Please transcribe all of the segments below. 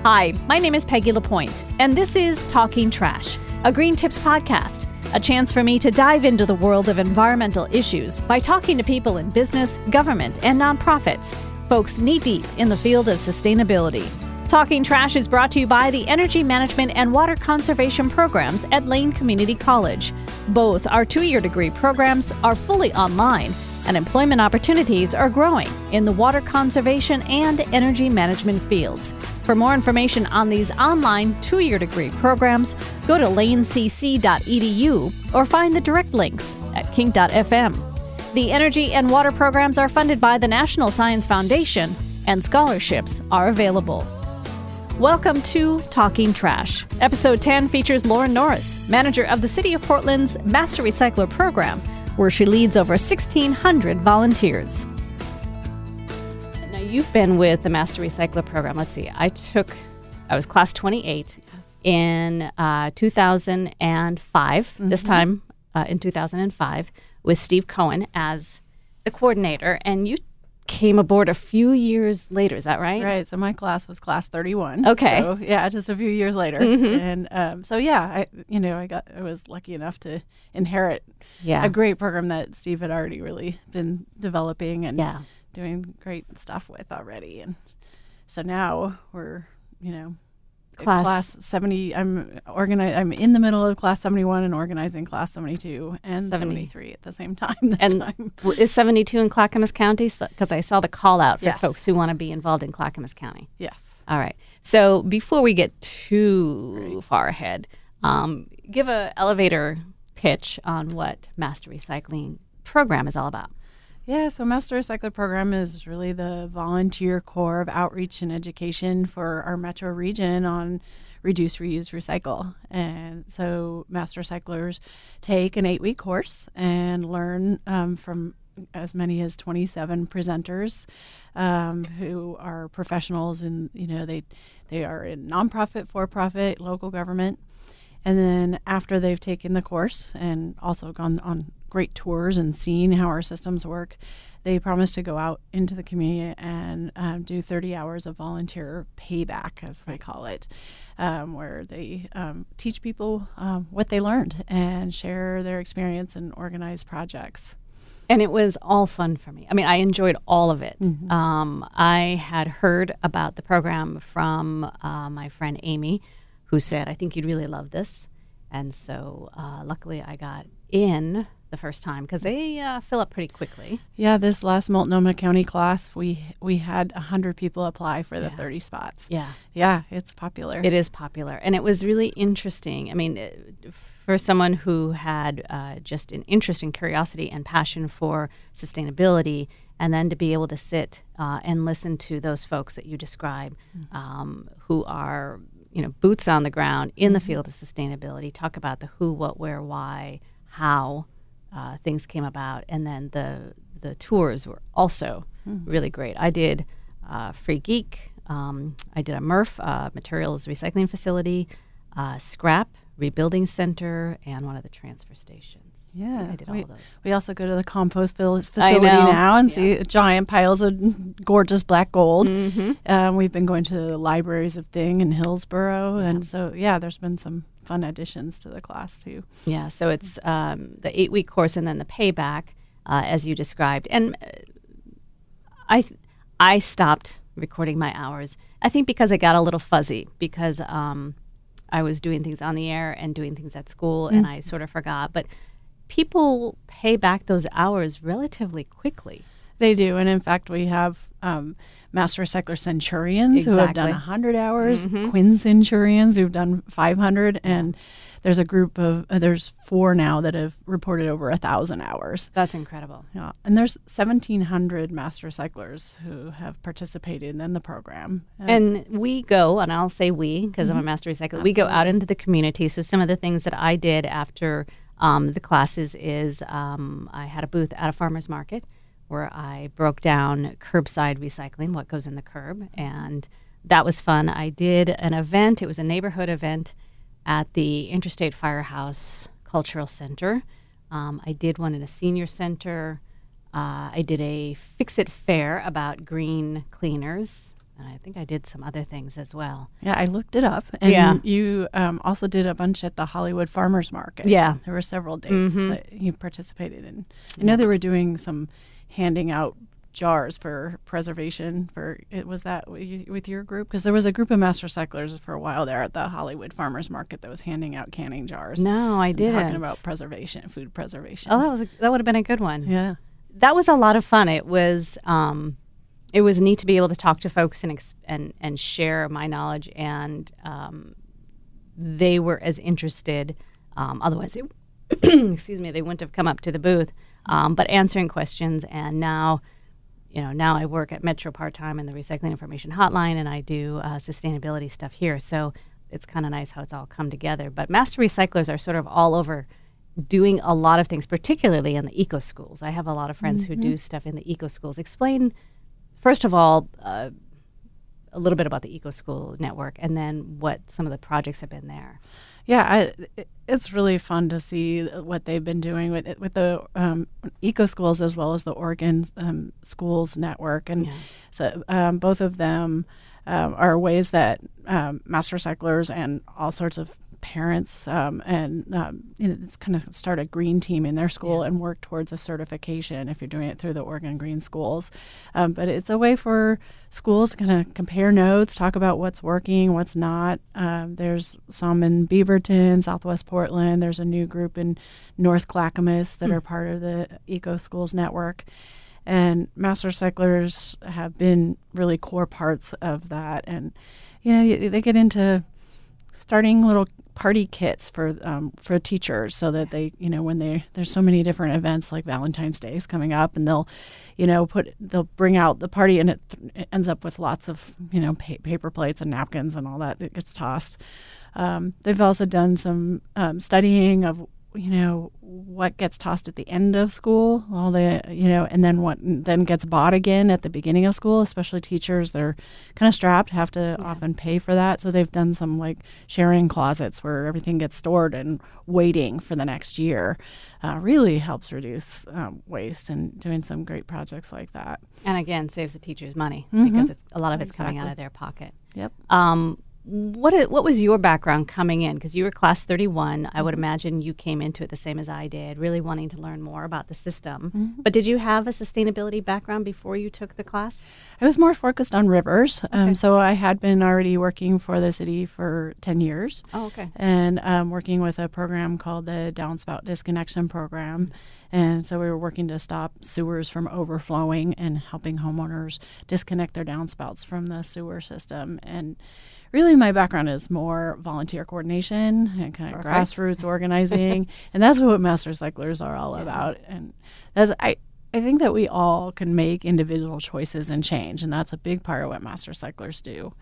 Hi, my name is Peggy LaPointe, and this is Talking Trash, a Green Tips podcast, a chance for me to dive into the world of environmental issues by talking to people in business, government, and nonprofits, folks knee-deep in the field of sustainability. Talking Trash is brought to you by the Energy Management and Water Conservation programs at Lane Community College. Both our 2-year degree programs are fully online, and employment opportunities are growing in the water conservation and energy management fields. For more information on these online 2-year degree programs, go to lanecc.edu or find the direct links at KINK.FM. The energy and water programs are funded by the National Science Foundation, and scholarships are available. Welcome to Talking Trash. Episode 10 features Lauren Norris, manager of the City of Portland's Master Recycler program, where she leads over 1,600 volunteers. Now, you've been with the Master Recycler program. Let's see, I was class 28 in 2005, this time in 2005, with Steve Cohen as the coordinator, and you came aboard a few years later. Is that right? Right. So my class was class 31. Okay. So yeah, just a few years later. And I was lucky enough to inherit a great program that Steve had already really been developing and doing great stuff with already. And so now we're, class 70. I'm in the middle of class 71 and organizing class 72 and 73 at the same time this time. Is 72 in Clackamas County? Because I saw the call out for folks who want to be involved in Clackamas County. Yes. All right. So before we get too far ahead, give an elevator pitch on what Master Recycling program is all about. Yeah, so Master Recycler program is really the volunteer core of outreach and education for our metro region on reduce, reuse, recycle. And so Master Recyclers take an 8-week course and learn from as many as 27 presenters who are professionals and, they are in nonprofit, for-profit, local government. And then after they've taken the course and also gone on great tours and seen how our systems work, they promise to go out into the community and do 30 hours of volunteer payback, as we call it, where they teach people what they learned and share their experience and organize projects. And it was all fun for me. I mean, I enjoyed all of it. I had heard about the program from my friend Amy, who said, I think you'd really love this. And so luckily I got in the first time because they fill up pretty quickly. Yeah, this last Multnomah County class, we had 100 people apply for the 30 spots. Yeah, it's popular. It is popular. And it was really interesting. I mean, for someone who had just an interest and curiosity and passion for sustainability, and then to be able to sit and listen to those folks that you describe who are boots on the ground in the field of sustainability, talk about the who, what, where, why, how things came about. And then the tours were also really great. I did Free Geek. I did a MRF, Materials Recycling Facility, Scrap, Rebuilding Center, and one of the transfer stations. Yeah, I did all of those. We also go to the compost facility now and see giant piles of gorgeous black gold. We've been going to the libraries of Thing in Hillsborough, and so there's been some fun additions to the class too. Yeah, so it's the 8-week course and then the payback, as you described. And I stopped recording my hours. I think because I got a little fuzzy because I was doing things on the air and doing things at school, and I sort of forgot, but people pay back those hours relatively quickly. They do, and in fact, we have Master Recycler Centurions who have done 100 hours, Quinn Centurions who've done 500, and there's a group of, there's 4 now that have reported over 1,000 hours. That's incredible. Yeah, and there's 1,700 Master Recyclers who have participated in the program. And we go, and I'll say we, because I'm a Master Recycler, we go out into the community. So some of the things that I did after the classes is I had a booth at a farmer's market where I broke down curbside recycling, what goes in the curb, and that was fun. I did an event. It was a neighborhood event at the Interstate Firehouse Cultural Center. I did one in a senior center. I did a fix-it fair about green cleaners And I think I did some other things as well. Yeah, I looked it up. And Yeah. you also did a bunch at the Hollywood Farmers Market. Yeah. There were several dates that you participated in. I know they were doing some handing out jars for preservation. Was that with your group? Because there was a group of master cyclers for a while there at the Hollywood Farmers Market that was handing out canning jars. No, I didn't. Talking about preservation, food preservation. Oh, that would have been a good one. Yeah. That was a lot of fun. It was neat to be able to talk to folks and share my knowledge, and they were as interested. Otherwise, excuse me, they wouldn't have come up to the booth. But answering questions, and now I work at Metro part-time in the Recycling Information Hotline, and I do sustainability stuff here. So it's kind of nice how it's all come together. But master recyclers are sort of all over doing a lot of things, particularly in the eco schools. I have a lot of friends who do stuff in the eco schools. Explain, first of all, a little bit about the eco school network, and then what some of the projects have been there. Yeah, it's really fun to see what they've been doing with the eco schools as well as the Oregon schools network, and so both of them are ways that master cyclers and all sorts of parents it's kind of start a green team in their school and work towards a certification if you're doing it through the Oregon Green Schools. But it's a way for schools to kind of compare notes, talk about what's working, what's not. There's some in Beaverton, Southwest Portland. There's a new group in North Clackamas that are part of the Eco Schools Network. And master cyclers have been really core parts of that. And, they get into starting little party kits for teachers, so that they, when there's so many different events like Valentine's Day is coming up, and they'll bring out the party, and it ends up with lots of paper plates and napkins and all that gets tossed. They've also done some studying of what gets tossed at the end of school, and then what then gets bought again at the beginning of school. Especially teachers, they're kind of strapped, have to often pay for that. So they've done some like sharing closets where everything gets stored and waiting for the next year. Really helps reduce waste, and doing some great projects like that. And again, saves the teachers money because a lot of it's coming out of their pocket. Yep. What was your background coming in? Because you were class 31. I would imagine you came into it the same as I did, really wanting to learn more about the system. But did you have a sustainability background before you took the class? I was more focused on rivers. So I had been already working for the city for 10 years. Oh, okay. And working with a program called the Downspout Disconnection Program. And so we were working to stop sewers from overflowing and helping homeowners disconnect their downspouts from the sewer system. And really, my background is more volunteer coordination and kind of grassroots organizing, and that's what master cyclers are all about. And I think that we all can make individual choices and change, and that's a big part of what master cyclers do.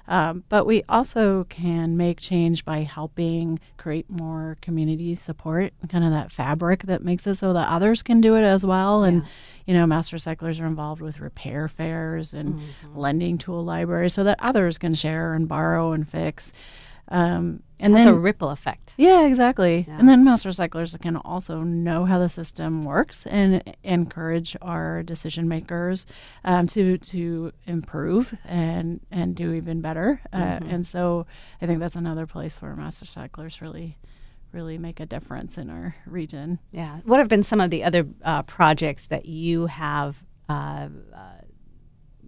But we also can make change by helping create more community support, kind of that fabric that makes it so that others can do it as well. And, master cyclers are involved with repair fairs and lending to a library so that others can share and borrow and fix. And That's then a ripple effect. Yeah, exactly. Yeah. And then master cyclers can also know how the system works and encourage our decision makers to improve and do even better. And so I think that's another place where master cyclers really make a difference in our region. Yeah. What have been some of the other projects that you have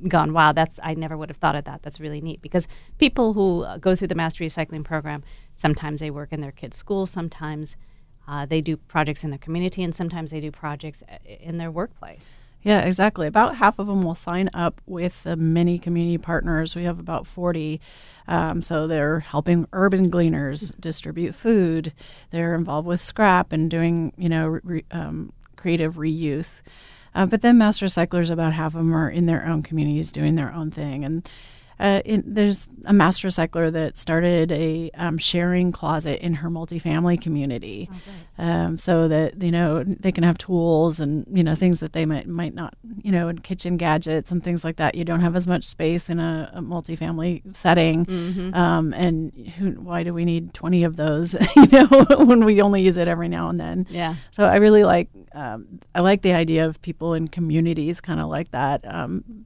gone, wow, I never would have thought of that. That's really neat, because people who go through the master recycling program, sometimes they work in their kids' school, sometimes they do projects in their community, and sometimes they do projects in their workplace. Yeah, exactly. About half of them will sign up with the many community partners. We have about 40. So they're helping urban gleaners distribute food. They're involved with scrap and doing, creative reuse. But then master cyclers, about half of them are in their own communities doing their own thing. And there's a master recycler that started a sharing closet in her multifamily community, so that they can have tools and things that they might not, and kitchen gadgets and things like that. You don't have as much space in a multifamily setting, and why do we need 20 of those? When we only use it every now and then. Yeah. So I really like the idea of people in communities, kind of like that,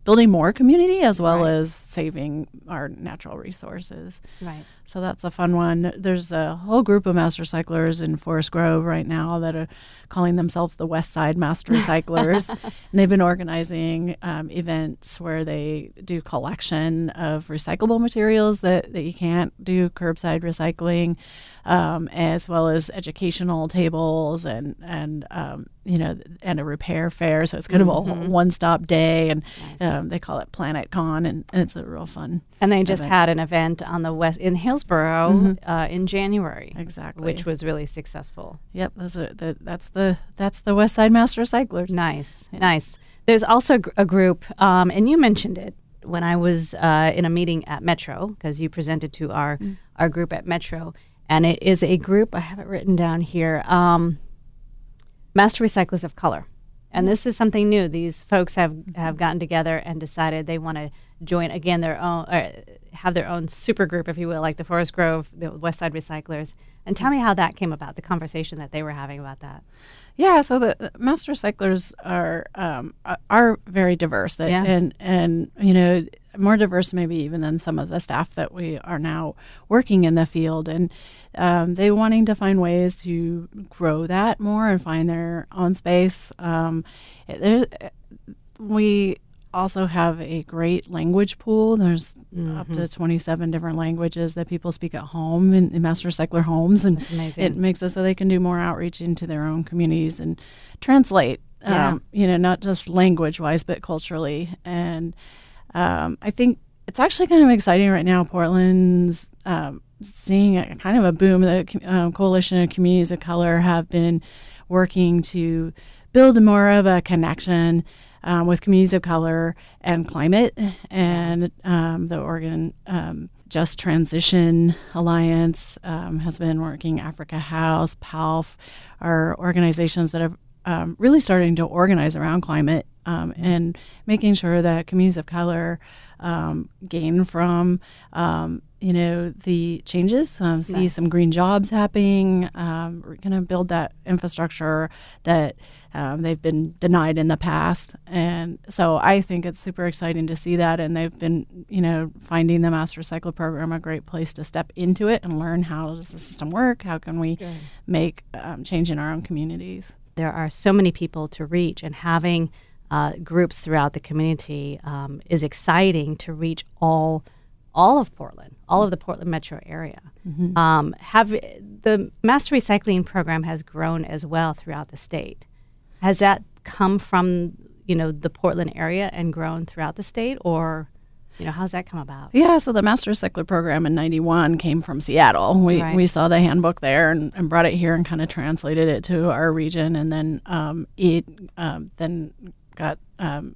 building more community as well as saving our natural resources. Right. So that's a fun one. There's a whole group of master recyclers in Forest Grove right now that are calling themselves the West Side Master Recyclers. And they've been organizing events where they do collection of recyclable materials that you can't do curbside recycling, as well as educational tables and a repair fair. So it's kind of a one-stop day, and they call it Planet Con, and it's a real fun. And they just had an event on the west in Hillsborough in January, which was really successful. Yep, that's the West Side Master Recyclers. Nice. There's also a group, and you mentioned it when I was in a meeting at Metro, because you presented to our group at Metro, and it is a group, I have it written down here, Master Recyclers of Color. And this is something new. These folks have gotten together and decided they want to join, again, their own, have their own super group, if you will, like the Forest Grove, the West Side Recyclers. And tell me how that came about, the conversation that they were having about that. Yeah, so the master recyclers are very diverse, and more diverse maybe even than some of the staff that we are now working in the field, and they wanting to find ways to grow that more and find their own space. We also have a great language pool. There's up to 27 different languages that people speak at home in master recycler homes, and it makes it so they can do more outreach into their own communities and translate, not just language-wise, but culturally. And I think it's actually kind of exciting right now. Portland's seeing a kind of a boom. The Coalition of Communities of Color have been working to build more of a connection with communities of color and climate, and the Oregon Just Transition Alliance has been working. Africa House, PALF are organizations that have really starting to organize around climate and making sure that communities of color gain from the changes, see some green jobs happening. We're going to build that infrastructure that they've been denied in the past. And so I think it's super exciting to see that. And they've been, finding the Master Recycler program a great place to step into it and learn how does the system work? How can we make change in our own communities? There are so many people to reach, and having groups throughout the community is exciting to reach all of Portland, all of the Portland metro area. Have the Master Recycling program has grown as well throughout the state. Has that come from the Portland area and grown throughout the state, or how's that come about? Yeah, so the Master Recycler program in '91 came from Seattle. We saw the handbook there and brought it here and kind of translated it to our region, and then it then got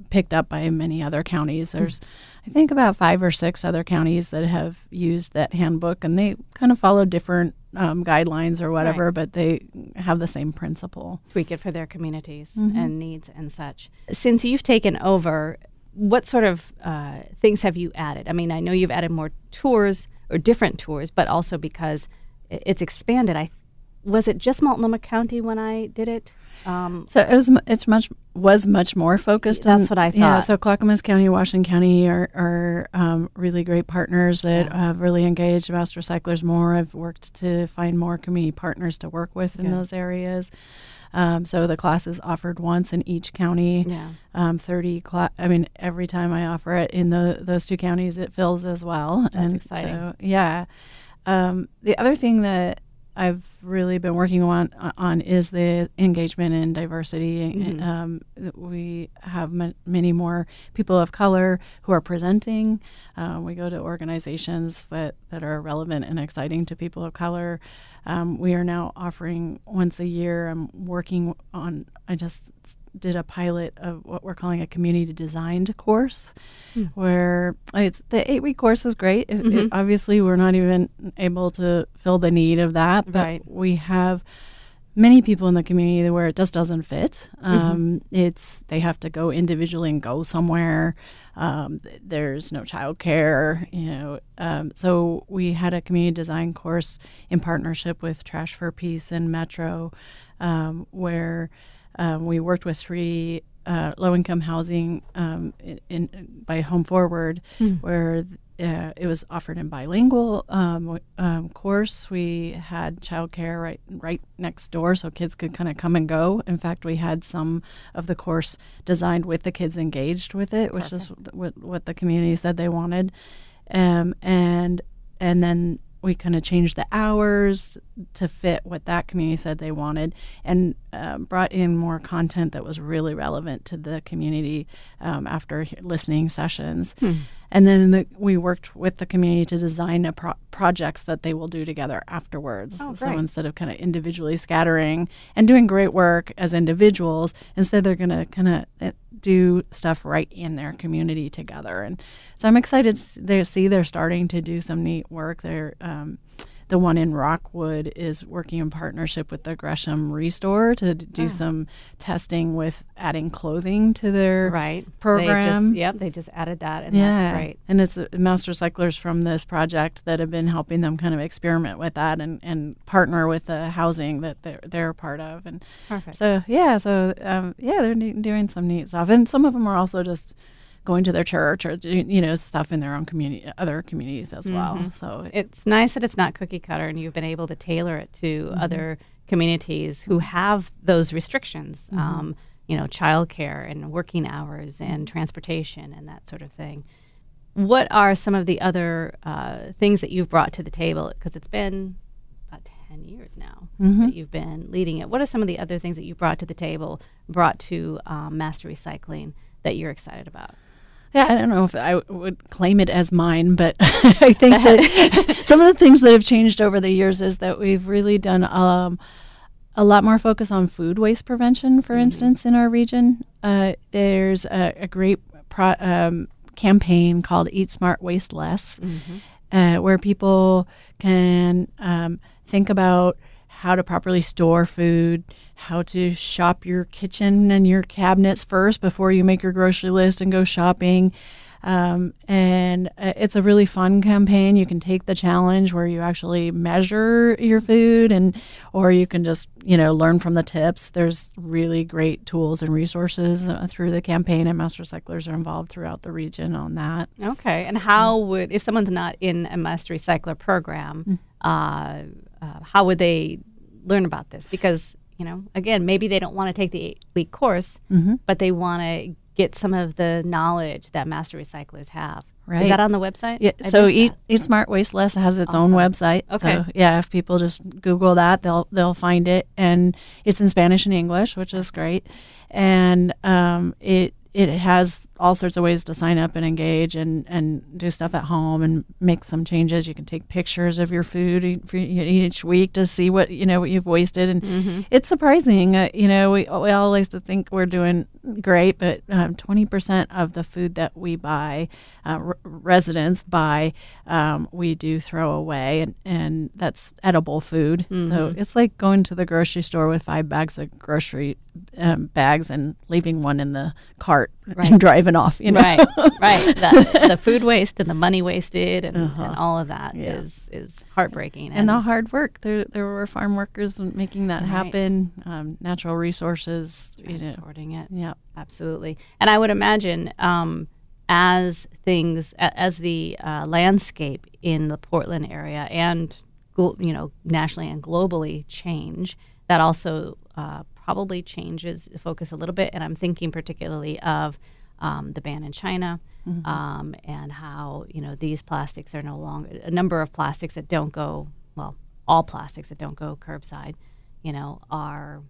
picked up by many other counties. There's, I think, about 5 or 6 other counties that have used that handbook, and they kind of follow different guidelines or whatever, but they have the same principle. Tweak it for their communities and needs and such. Since you've taken over, what sort of things have you added? I mean, I know you've added more tours or different tours, but also because it's expanded. Was it just Multnomah County when I did it? So it was much more focused on. That's what I thought. Yeah, so Clackamas County, Washington County are really great partners that have really engaged Master Recyclers more. I've worked to find more community partners to work with in those areas. So the class is offered once in each county. 30 every time I offer it in those 2 counties, it fills as well. That's exciting. So, the other thing that I've really been working on is the engagement and diversity. We have many more people of color who are presenting. We go to organizations that are relevant and exciting to people of color. We are now offering once a year. I'm working on, I just did a pilot of what we're calling a community designed course, where it's the 8-week course is great. Obviously, we're not even able to fill the need of that, but we have many people in the community where it just doesn't fit. They have to go individually and go somewhere. There's no childcare, so we had a community design course in partnership with Trash for Peace and Metro, where we worked with 3 low-income housing by Home Forward, where it was offered in bilingual course. We had childcare right next door, so kids could kind of come and go. In fact, we had some of the course designed with the kids engaged with it, which is what the community said they wanted. And then we kind of changed the hours to fit what that community said they wanted, and brought in more content that was really relevant to the community after listening sessions. And then we worked with the community to design projects that they will do together afterwards. So instead of kind of individually scattering and doing great work as individuals, instead they're going to kind of do stuff right in their community together. And so I'm excited to see they're starting to do some neat work. The one in Rockwood is working in partnership with the Gresham Restore to do some testing with adding clothing to their program. They just added that, and that's great. And it's master cyclers from this project that have been helping them kind of experiment with that and partner with the housing that they're a part of. And so they're doing some neat stuff, and some of them are also just going to their church or stuff in their own community, other communities as well. So it's nice that it's not cookie cutter, and you've been able to tailor it to other communities who have those restrictions, childcare and working hours and transportation and that sort of thing. What are some of the other things that you've brought to the table? Because it's been about 10 years now that you've been leading it. What are some of the other things that you brought to the table, brought to Master Recycling, that you're excited about? Yeah, I don't know if I would claim it as mine, but I think that some of the things that have changed over the years is that we've really done a lot more focus on food waste prevention, for instance, in our region. There's a great campaign called Eat Smart, Waste Less, where people can think about how to properly store food, how to shop your kitchen and your cabinets first before you make your grocery list and go shopping. And it's a really fun campaign. You can take the challenge where you actually measure your food, or you can just, learn from the tips. There's really great tools and resources through the campaign, and Master Recyclers are involved throughout the region on that. Okay. And how if someone's not in a Master Recycler program, how would they learn about this? Because, again, maybe they don't want to take the 8-week course, but they want to get some of the knowledge that Master Recyclers have. Right. Is that on the website? Yeah. So Eat Smart, Waste Less has its own website. Okay. So if people just Google that, they'll find it, and it's in Spanish and English, which is great. And it has all sorts of ways to sign up and engage and do stuff at home and make some changes. You can take pictures of your food each week to see what you've wasted, and it's surprising. We all like to think we're doing great, but 20% of the food that we buy, residents buy, we do throw away, and that's edible food. So it's like going to the grocery store with 5 bags of grocery bags and leaving one in the cart and driving off. Right. The food waste and the money wasted and all of that is heartbreaking. And the hard work. There were farm workers making that happen. Natural resources, transporting it. Yeah, absolutely. And I would imagine as the landscape in the Portland area and nationally and globally change, that also probably changes the focus a little bit. And I'm thinking particularly of the ban in China, and how these plastics are no longer, a number of plastics that don't go, all plastics that don't go curbside, are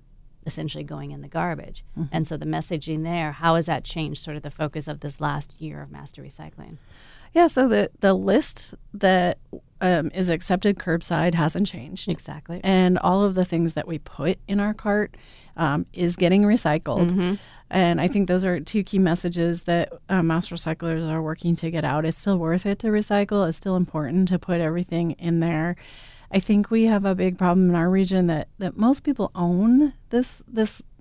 essentially going in the garbage. And so the messaging there, how has that changed sort of the focus of this last year of Master Recycling? Yeah, so the list that is accepted curbside hasn't changed. Exactly. And all of the things that we put in our cart is getting recycled. Mm-hmm. And I think those are two key messages that master recyclers are working to get out. It's still worth it to recycle. It's still important to put everything in there. I think we have a big problem in our region that most people own this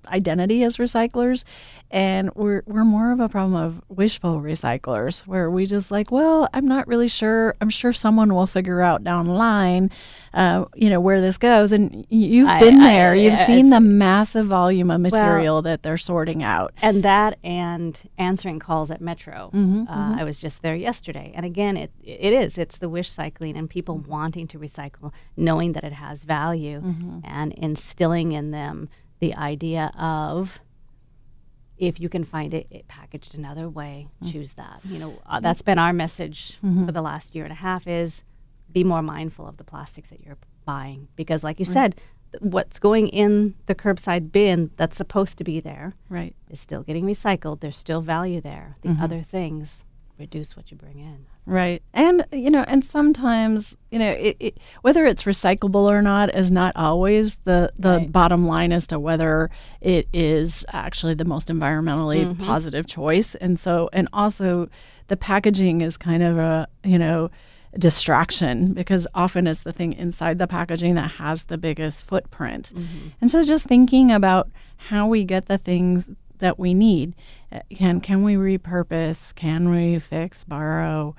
identity as recyclers, and we're more of a problem of wishful recyclers, where we just like, well, I'm not really sure. I'm sure someone will figure out down the line, where this goes. And you've been there. You've seen the massive volume of material that they're sorting out. And answering calls at Metro. I was just there yesterday. And again, it's the wish cycling and people wanting to recycle, knowing that it has value and instilling in them the idea of, if you can find it packaged another way, choose that. That's been our message for the last year and a half, is be more mindful of the plastics that you're buying. Because like you said, what's going in the curbside bin that's supposed to be there is still getting recycled. There's still value there. The other things, reduce what you bring in. Right. And, and sometimes, whether it's recyclable or not is not always the bottom line as to whether it is actually the most environmentally positive choice. And also the packaging is kind of a, distraction, because often it's the thing inside the packaging that has the biggest footprint. And so just thinking about how we get the things that we need. Can we repurpose? Can we fix, borrow,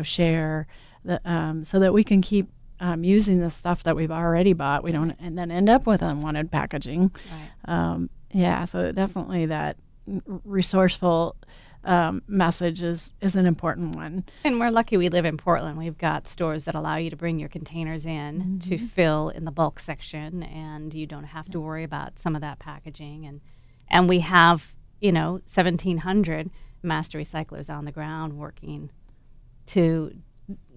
share, so that we can keep using the stuff that we've already bought. We don't and then end up with unwanted packaging. Right. So definitely that resourceful message is an important one. And we're lucky we live in Portland. We've got stores that allow you to bring your containers in to fill in the bulk section, and you don't have to worry about some of that packaging. And we have, 1,700 master recyclers on the ground working to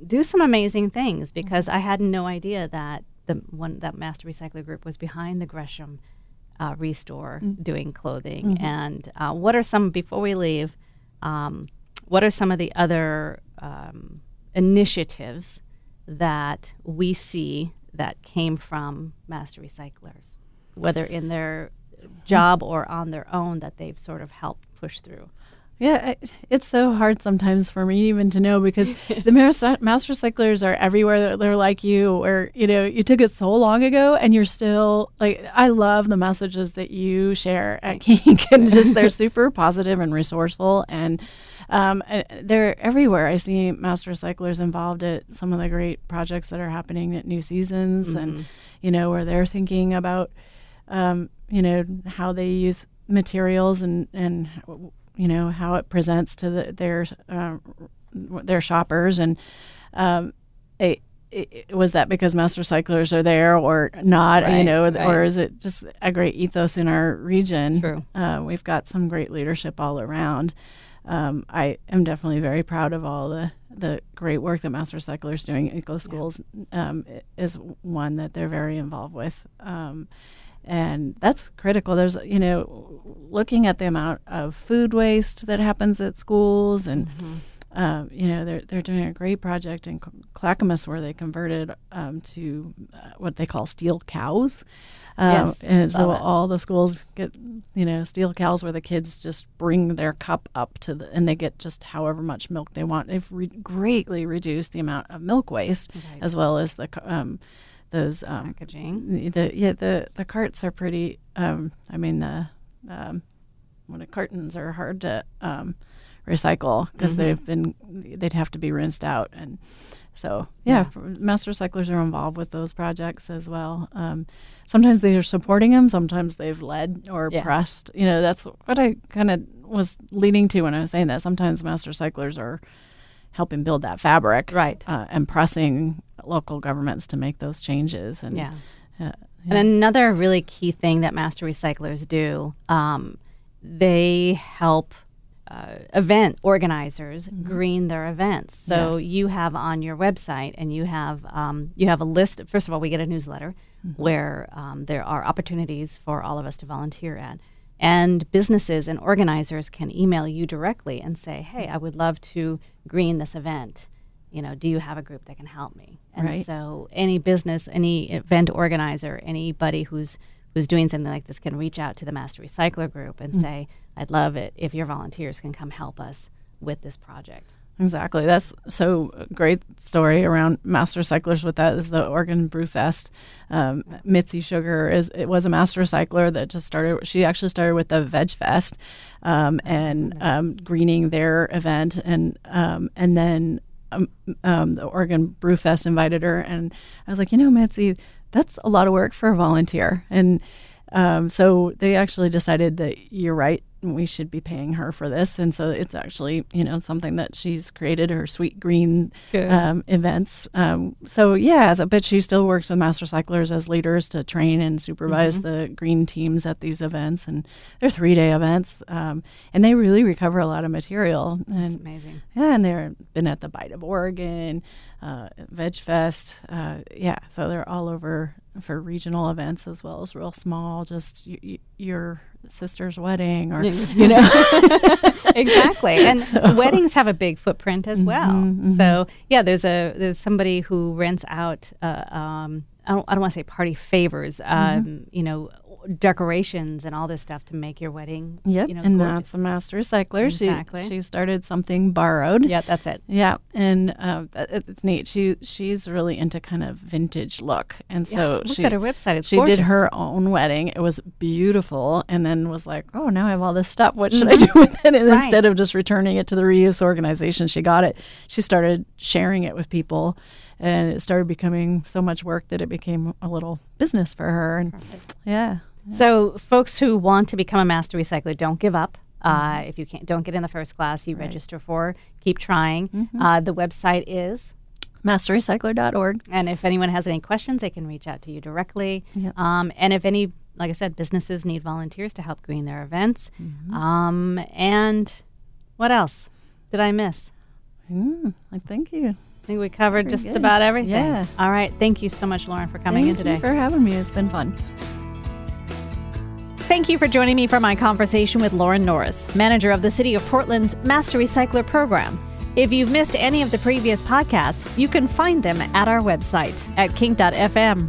do some amazing things, because I had no idea that that master recycler group was behind the Gresham Restore doing clothing. And what are some, before we leave, what are some of the other initiatives that we see that came from master recyclers, whether in their job or on their own, that they've sort of helped push through? Yeah, it's so hard sometimes for me even to know, because the master recyclers are everywhere. They're like you, or, you took it so long ago and you're still like, I love the messages that you share at KINK, and just they're super positive and resourceful, and they're everywhere. I see master recyclers involved at some of the great projects that are happening at New Seasons, and, where they're thinking about, how they use materials and how it presents to their shoppers. And was that because master recyclers are there or not? Or is it just a great ethos in our region? True. We've got some great leadership all around. I am definitely very proud of all the great work that master recyclers doing. Eco Schools is one that they're very involved with. And that's critical. There's, looking at the amount of food waste that happens at schools, and they're doing a great project in Clackamas where they converted to what they call steel cows. And so all the schools get, steel cows where the kids just bring their cup up and they get just however much milk they want. They've greatly reduced the amount of milk waste, as well as the those packaging. The carts are pretty. The cartons are hard to recycle, because they'd have to be rinsed out, and so master recyclers are involved with those projects as well. Sometimes they are supporting them, sometimes they've led or pressed. That's what I kind of was leading to when I was saying that. Sometimes master recyclers are helping build that fabric, and pressing local governments to make those changes. And and another really key thing that master recyclers do, they help event organizers green their events. So you have on your website, and you have a list. First of all, we get a newsletter where there are opportunities for all of us to volunteer at. And businesses and organizers can email you directly and say, hey, I would love to green this event. do you have a group that can help me? And Right. so any business, any event organizer, anybody who's doing something like this can reach out to the Master Recycler group and say, I'd love it if your volunteers can come help us with this project. Exactly. That's so a great story around Master Recyclers with that is the Oregon Brew Fest. Mitzi Sugar was a Master Recycler that just started. She actually started with the Veg Fest and greening their event, and then the Oregon Brew Fest invited her, and I was like, Mitzi, that's a lot of work for a volunteer, and so they actually decided that you're right. We should be paying her for this. And so it's actually, something that she's created, her Sweet Green events. But she still works with Master Recyclers as leaders to train and supervise the green teams at these events. And they're 3-day events. And they really recover a lot of material. And, that's amazing. Yeah, and they've been at the Bite of Oregon, Veg Fest. So they're all over for regional events as well as real small, just your sister's wedding or, Exactly. And weddings have a big footprint as well. So there's somebody who rents out, I don't want to say party favors, decorations and all this stuff to make your wedding. Yep. And that's a Master Recycler. Exactly. She started something borrowed. Yeah, that's it. Yeah. And it's neat. She's really into kind of vintage look. And so look at her website. It's she gorgeous. did her own wedding. It was beautiful. And then was like, oh, now I have all this stuff. What should I do with it? And instead of just returning it to the reuse organization, she started sharing it with people. And it started becoming so much work that it became a little business for her. And yeah. So folks who want to become a Master Recycler, don't give up. If you don't get in the first class, you register for. Keep trying. The website is masterrecycler.org. And if anyone has any questions, they can reach out to you directly. Yep. And if any, like I said, businesses need volunteers to help green their events. And what else did I miss? Thank you. I think we covered just about everything. Yeah. All right. Thank you so much, Lauren, for coming in today. Thank you for having me. It's been fun. Thank you for joining me for my conversation with Lauren Norris, manager of the City of Portland's Master Recycler program. If you've missed any of the previous podcasts, you can find them at our website at KINK.FM.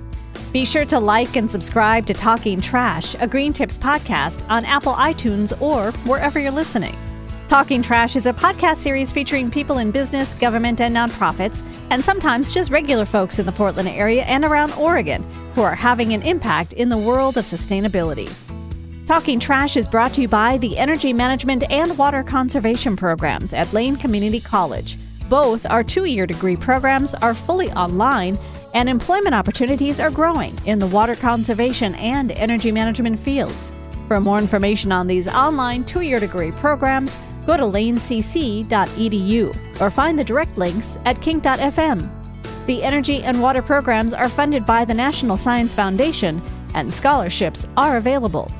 Be sure to like and subscribe to Talking Trash, a Green Tips podcast on Apple iTunes or wherever you're listening. Talking Trash is a podcast series featuring people in business, government, and nonprofits, and sometimes just regular folks in the Portland area and around Oregon who are having an impact in the world of sustainability. Talking Trash is brought to you by the Energy Management and Water Conservation programs at Lane Community College. Both our 2-year degree programs are fully online, and employment opportunities are growing in the water conservation and energy management fields. For more information on these online 2-year degree programs, go to lanecc.edu or find the direct links at KINK.FM. The energy and water programs are funded by the National Science Foundation, and scholarships are available.